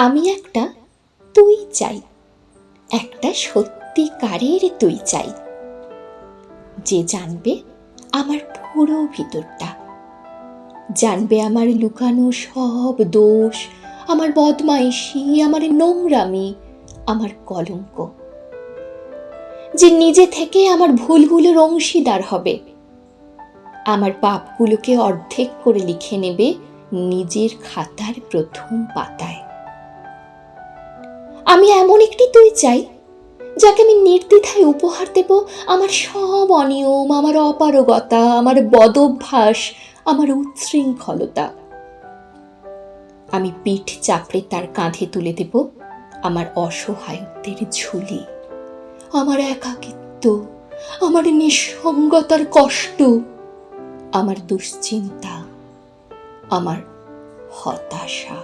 আমি একটা তুই চাই, একটা সত্যিকারের তুই চাই, যে জানবে আমার পুরো ভিতরটা, জানবে আমার লুকানো সব দোষ, আমার বদমাইশি, আমার নোংরামি, আমার কলঙ্ক, যে নিজে থেকে আমার ভুলগুলোর অংশীদার হবে, আমার পাপগুলোকে অর্ধেক করে লিখে নেবে নিজের খাতার প্রথম পাতায়। আমি এমন একটি তুই চাই, যাকে আমি নির্দ্বিধায় উপহার দেব আমার সব অনিয়ম, আমার অপারগতা, আমার বদভ্যাস, আমার উচ্ছৃঙ্খলতা। আমি পিঠ চাপড়ে তার কাঁধে তুলে দেব আমার অসহায়ত্বের ঝুলি, আমার একাকিত্ব, আমার নিঃসঙ্গতার কষ্ট, আমার দুশ্চিন্তা, আমার হতাশা।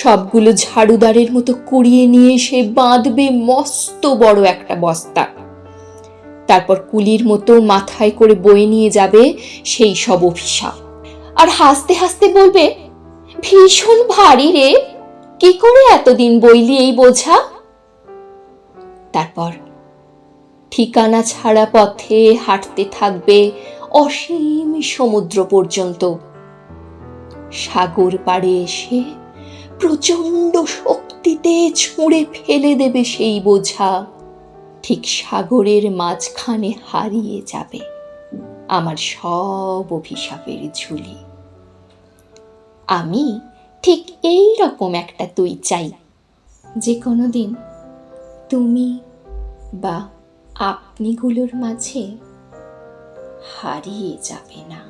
সবগুলো ঝাড়ুদারের মতো কুড়িয়ে নিয়ে সে বাঁধবে মস্ত বড় একটা বস্তা, তারপর কুলির মতো মাথায় করে বয়ে নিয়ে যাবে সেই সব অভিশাপ, আর হাসতে হাসতে বলবে, ভীষণ ভারী রে, কি করে এতদিন বইলি এই বোঝা। তারপর ঠিকানা ছাড়া পথে হাঁটতে থাকবে অসীম সমুদ্র পর্যন্ত। সাগর পাড়ে এসে প্রচন্ড শক্তিতে ছুঁড়ে ফেলে দেবে সেই বোঝা, ঠিক সাগরের মাঝখানে হারিয়ে যাবে আমার সব অভিশাপের ঝুলি। আমি ঠিক এই রকম একটা তুই চাই, যে কোনোদিন তুমি বা আপনিগুলোর মাঝে হারিয়ে যাবে না।